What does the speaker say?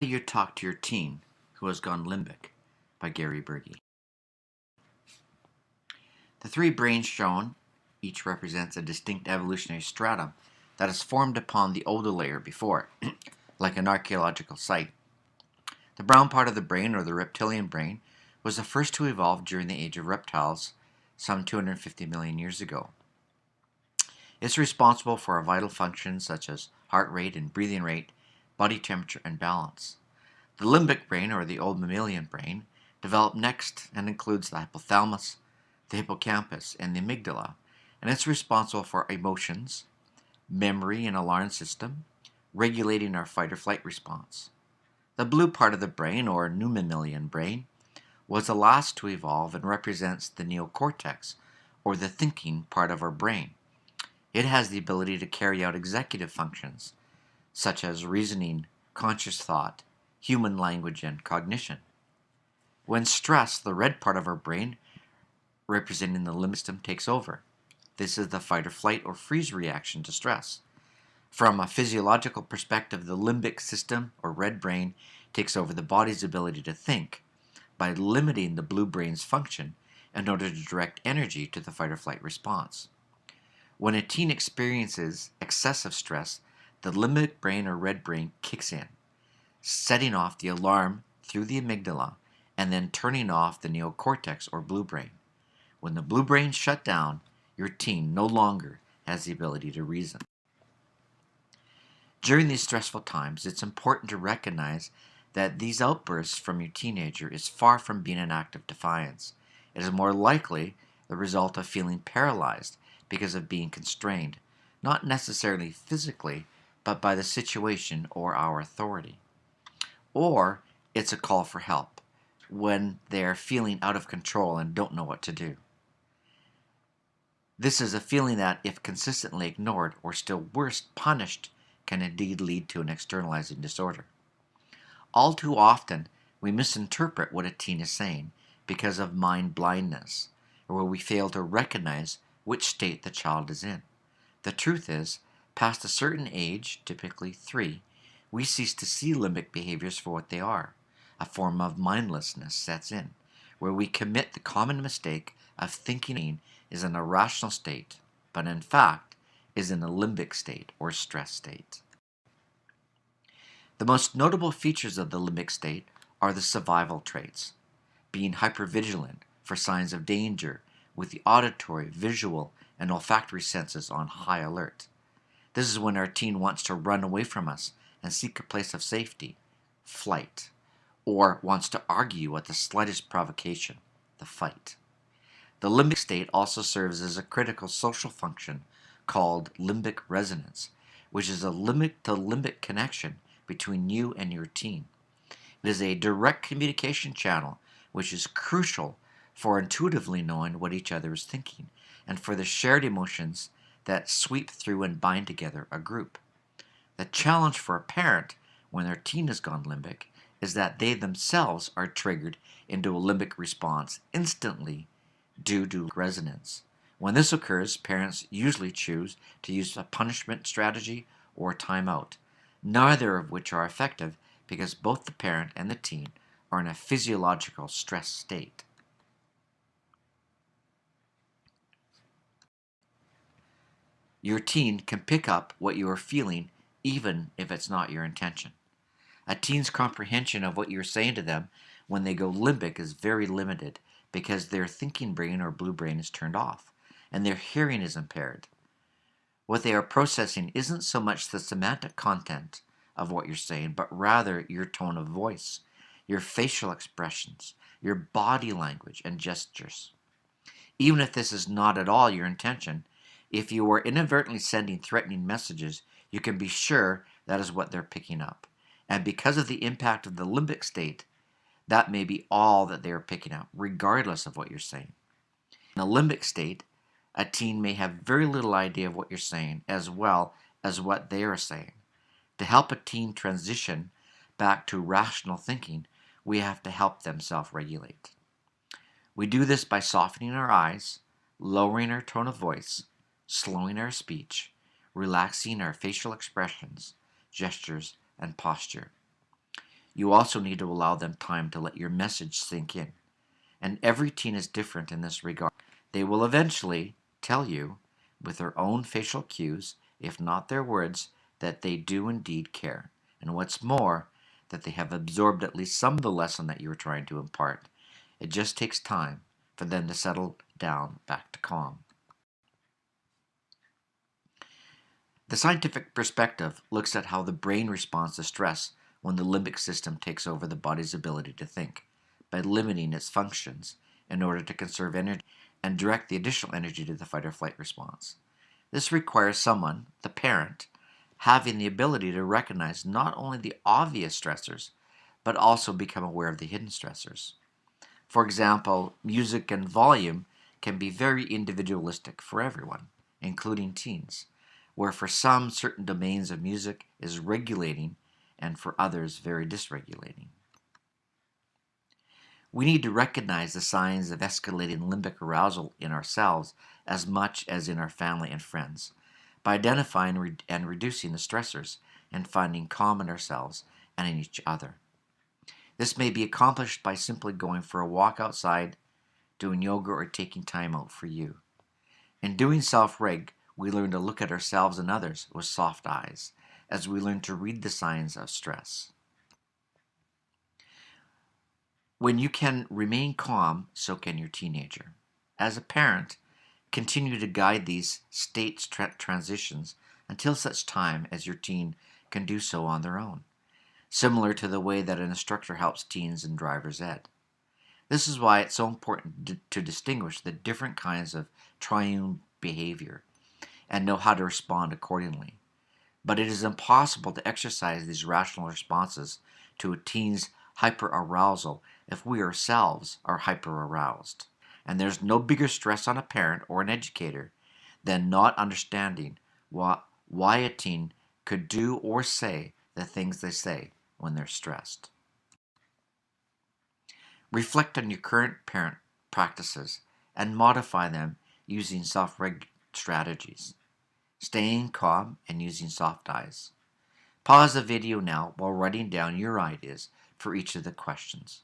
You Talk to Your Teen Who Has Gone Limbic by Gary Berge. The three brains shown each represents a distinct evolutionary stratum that has formed upon the older layer before it, like an archaeological site. The brown part of the brain, or the reptilian brain, was the first to evolve during the age of reptiles some 250 million years ago. It's responsible for vital functions such as heart rate and breathing rate, body temperature, and balance. The limbic brain, or the old mammalian brain, developed next and includes the hypothalamus, the hippocampus, and the amygdala, and it's responsible for emotions, memory and alarm system, regulating our fight or flight response. The blue part of the brain, or new mammalian brain, was the last to evolve and represents the neocortex, or the thinking part of our brain. It has the ability to carry out executive functions, such as reasoning, conscious thought, human language, and cognition. When stressed, the red part of our brain, representing the limbic system, takes over. This is the fight or flight or freeze reaction to stress. From a physiological perspective, the limbic system, or red brain, takes over the body's ability to think by limiting the blue brain's function in order to direct energy to the fight or flight response. When a teen experiences excessive stress, the limbic brain, or red brain, kicks in, setting off the alarm through the amygdala and then turning off the neocortex, or blue brain. When the blue brain shut down, your teen no longer has the ability to reason. During these stressful times, it's important to recognize that these outbursts from your teenager is far from being an act of defiance. It is more likely the result of feeling paralyzed because of being constrained, not necessarily physically, but by the situation or our authority. Or it's a call for help when they are feeling out of control and don't know what to do. This is a feeling that, if consistently ignored, or still worse, punished, can indeed lead to an externalizing disorder. All too often, we misinterpret what a teen is saying because of mind blindness, or where we fail to recognize which state the child is in. The truth is, past a certain age, typically 3, we cease to see limbic behaviors for what they are. A form of mindlessness sets in, where we commit the common mistake of thinking is an irrational state, but in fact is in a limbic state, or stress state. The most notable features of the limbic state are the survival traits: being hypervigilant for signs of danger, with the auditory, visual, and olfactory senses on high alert. This is when our teen wants to run away from us and seek a place of safety, flight, or wants to argue at the slightest provocation, the fight. The limbic state also serves as a critical social function called limbic resonance, which is a limbic-to-limbic connection between you and your teen. It is a direct communication channel which is crucial for intuitively knowing what each other is thinking and for the shared emotions that sweep through and bind together a group. The challenge for a parent when their teen has gone limbic is that they themselves are triggered into a limbic response instantly due to resonance. When this occurs, parents usually choose to use a punishment strategy or a timeout, neither of which are effective because both the parent and the teen are in a physiological stress state. Your teen can pick up what you are feeling even if it's not your intention. A teen's comprehension of what you're saying to them when they go limbic is very limited because their thinking brain, or blue brain, is turned off and their hearing is impaired. What they are processing isn't so much the semantic content of what you're saying, but rather your tone of voice, your facial expressions, your body language, and gestures. Even if this is not at all your intention, if you are inadvertently sending threatening messages, you can be sure that is what they're picking up. And because of the impact of the limbic state, that may be all that they are picking up, regardless of what you're saying. In a limbic state, a teen may have very little idea of what you're saying as well as what they are saying. To help a teen transition back to rational thinking, we have to help them self-regulate. We do this by softening our eyes, lowering our tone of voice, slowing our speech, relaxing our facial expressions, gestures, and posture. You also need to allow them time to let your message sink in. And every teen is different in this regard. They will eventually tell you, with their own facial cues, if not their words, that they do indeed care. And what's more, that they have absorbed at least some of the lesson that you were trying to impart. It just takes time for them to settle down back to calm. The scientific perspective looks at how the brain responds to stress when the limbic system takes over the body's ability to think, by limiting its functions in order to conserve energy and direct the additional energy to the fight or flight response. This requires someone, the parent, having the ability to recognize not only the obvious stressors, but also become aware of the hidden stressors. For example, music and volume can be very individualistic for everyone, including teens, where for some certain domains of music is regulating and for others very dysregulating. We need to recognize the signs of escalating limbic arousal in ourselves as much as in our family and friends by identifying and reducing the stressors and finding calm in ourselves and in each other. This may be accomplished by simply going for a walk outside, doing yoga, or taking time out for you. In doing Self-Reg, we learn to look at ourselves and others with soft eyes as we learn to read the signs of stress. When you can remain calm, so can your teenager. As a parent, continue to guide these state transitions until such time as your teen can do so on their own, similar to the way that an instructor helps teens in driver's ed. This is why it's so important to distinguish the different kinds of triune behavior and know how to respond accordingly. But it is impossible to exercise these rational responses to a teen's hyperarousal if we ourselves are hyperaroused. And there's no bigger stress on a parent or an educator than not understanding why a teen could do or say the things they say when they're stressed. Reflect on your current parent practices and modify them using self-reg strategies. Staying calm and using soft eyes. Pause the video now while writing down your ideas for each of the questions.